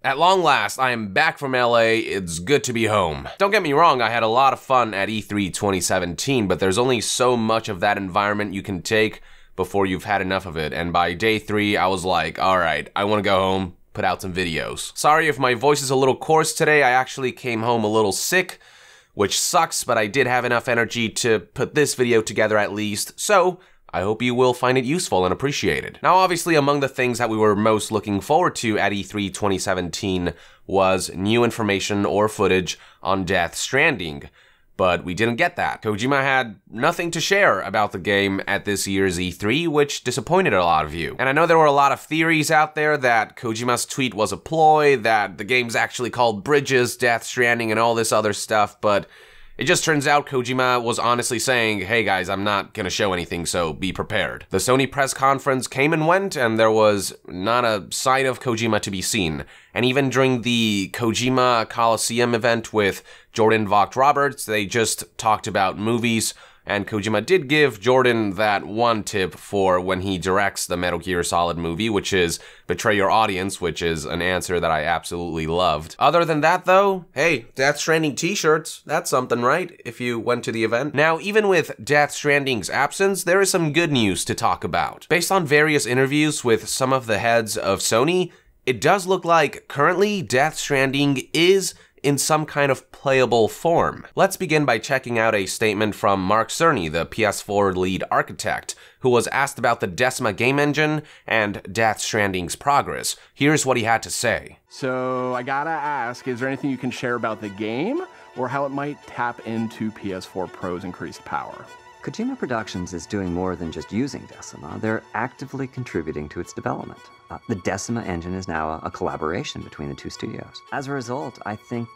At long last, I am back from LA, it's good to be home. Don't get me wrong, I had a lot of fun at E3 2017, but there's only so much of that environment you can take before you've had enough of it, and by day 3, I was like, alright, I wanna go home, put out some videos. Sorry if my voice is a little coarse today, I actually came home a little sick, which sucks, but I did have enough energy to put this video together at least, so I hope you will find it useful and appreciated. Now, obviously, among the things that we were most looking forward to at E3 2017 was new information or footage on Death Stranding, but we didn't get that. Kojima had nothing to share about the game at this year's E3, which disappointed a lot of you. And I know there were a lot of theories out there that Kojima's tweet was a ploy, that the game's actually called Bridges, Death Stranding, and all this other stuff, but it just turns out Kojima was honestly saying, hey guys, I'm not gonna show anything, so be prepared. The Sony press conference came and went, and there was not a sign of Kojima to be seen. And even during the Kojima Coliseum event with Jordan Vogt Roberts, they just talked about movies, and Kojima did give Jordan that one tip for when he directs the Metal Gear Solid movie, which is betray your audience, which is an answer that I absolutely loved. Other than that though, hey, Death Stranding t-shirts, that's something, right? If you went to the event. Now, even with Death Stranding's absence, there is some good news to talk about. Based on various interviews with some of the heads of Sony, it does look like currently Death Stranding is in some kind of playable form. Let's begin by checking out a statement from Mark Cerny, the PS4 lead architect, who was asked about the Decima game engine and Death Stranding's progress. Here's what he had to say. So I gotta ask, is there anything you can share about the game or how it might tap into PS4 Pro's increased power? Kojima Productions is doing more than just using Decima. They're actively contributing to its development. The Decima engine is now a collaboration between the two studios. As a result, I think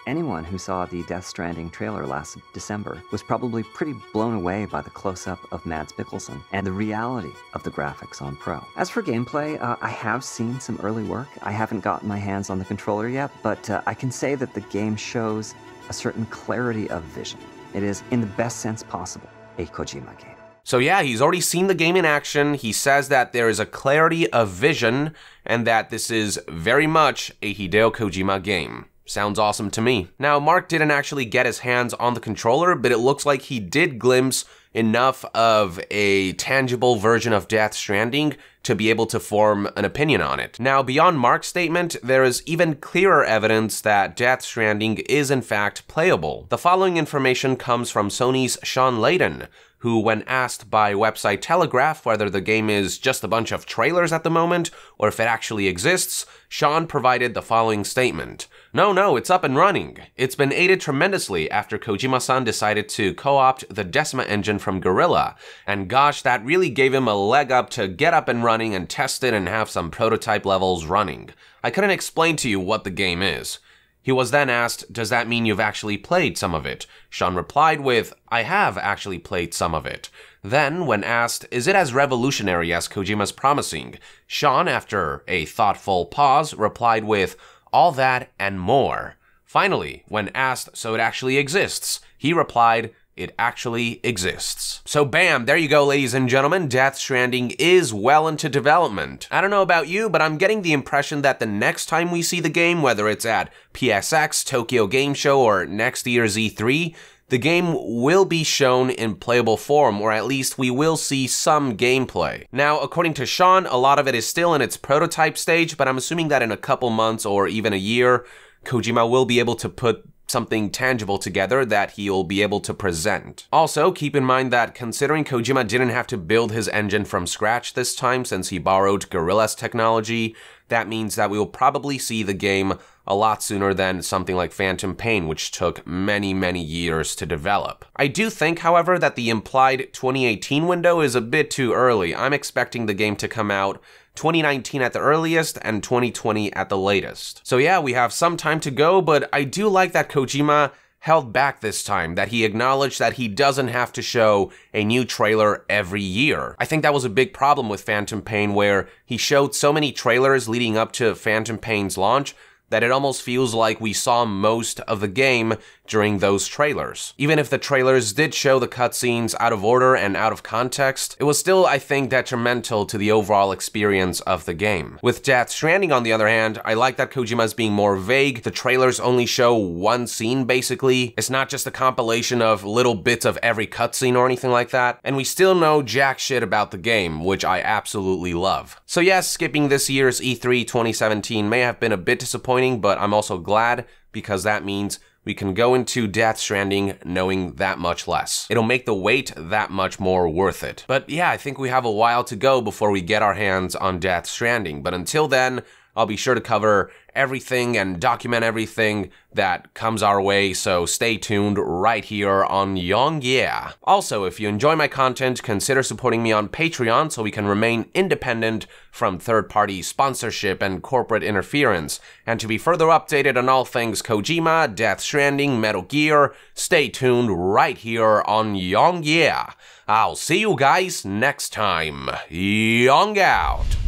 anyone who saw the Death Stranding trailer last December was probably pretty blown away by the close-up of Mads Mikkelsen and the reality of the graphics on Pro. As for gameplay, I have seen some early work. I haven't gotten my hands on the controller yet, but I can say that the game shows a certain clarity of vision. It is, in the best sense possible, a Kojima game. So yeah, he's already seen the game in action. He says that there is a clarity of vision and that this is very much a Hideo Kojima game. Sounds awesome to me. Now, Mark didn't actually get his hands on the controller, but it looks like he did glimpse enough of a tangible version of Death Stranding to be able to form an opinion on it. Now, beyond Mark's statement, there is even clearer evidence that Death Stranding is in fact playable. The following information comes from Sony's Sean Layden, who, when asked by website Telegraph whether the game is just a bunch of trailers at the moment, or if it actually exists, Sean provided the following statement. No, it's up and running. It's been aided tremendously after Kojima-san decided to co-opt the Decima engine from Guerrilla, and gosh, that really gave him a leg up to get up and running and test it and have some prototype levels running. I couldn't explain to you what the game is. He was then asked, does that mean you've actually played some of it? Sean replied with, I have actually played some of it. Then, when asked, is it as revolutionary as Kojima's promising? Sean, after a thoughtful pause, replied with, all that and more. Finally, when asked, so it actually exists, he replied, it actually exists. So bam, there you go, ladies and gentlemen, Death Stranding is well into development. I don't know about you, but I'm getting the impression that the next time we see the game, whether it's at PSX, Tokyo Game Show, or next year's E3, the game will be shown in playable form, or at least we will see some gameplay. Now, according to Sean, a lot of it is still in its prototype stage, but I'm assuming that in a couple months or even a year, Kojima will be able to put something tangible together that he'll be able to present. Also, keep in mind that considering Kojima didn't have to build his engine from scratch this time since he borrowed Guerrilla's technology, that means that we will probably see the game a lot sooner than something like Phantom Pain, which took many years to develop. I do think, however, that the implied 2018 window is a bit too early. I'm expecting the game to come out 2019 at the earliest and 2020 at the latest. So yeah, we have some time to go, but I do like that Kojima held back this time, that he acknowledged that he doesn't have to show a new trailer every year. I think that was a big problem with Phantom Pain, where he showed so many trailers leading up to Phantom Pain's launch that it almost feels like we saw most of the game during those trailers. Even if the trailers did show the cutscenes out of order and out of context, it was still, I think, detrimental to the overall experience of the game. With Death Stranding, on the other hand, I like that Kojima's being more vague. The trailers only show one scene, basically. It's not just a compilation of little bits of every cutscene or anything like that, and we still know jack shit about the game, which I absolutely love. So yes, skipping this year's E3 2017 may have been a bit disappointing, but I'm also glad, because that means we can go into Death Stranding knowing that much less. It'll make the wait that much more worth it. But yeah, I think we have a while to go before we get our hands on Death Stranding. But until then, I'll be sure to cover everything and document everything that comes our way, so stay tuned right here on YongYea. Also, if you enjoy my content, consider supporting me on Patreon so we can remain independent from third-party sponsorship and corporate interference. And to be further updated on all things Kojima, Death Stranding, Metal Gear, stay tuned right here on YongYea. I'll see you guys next time. Yong out!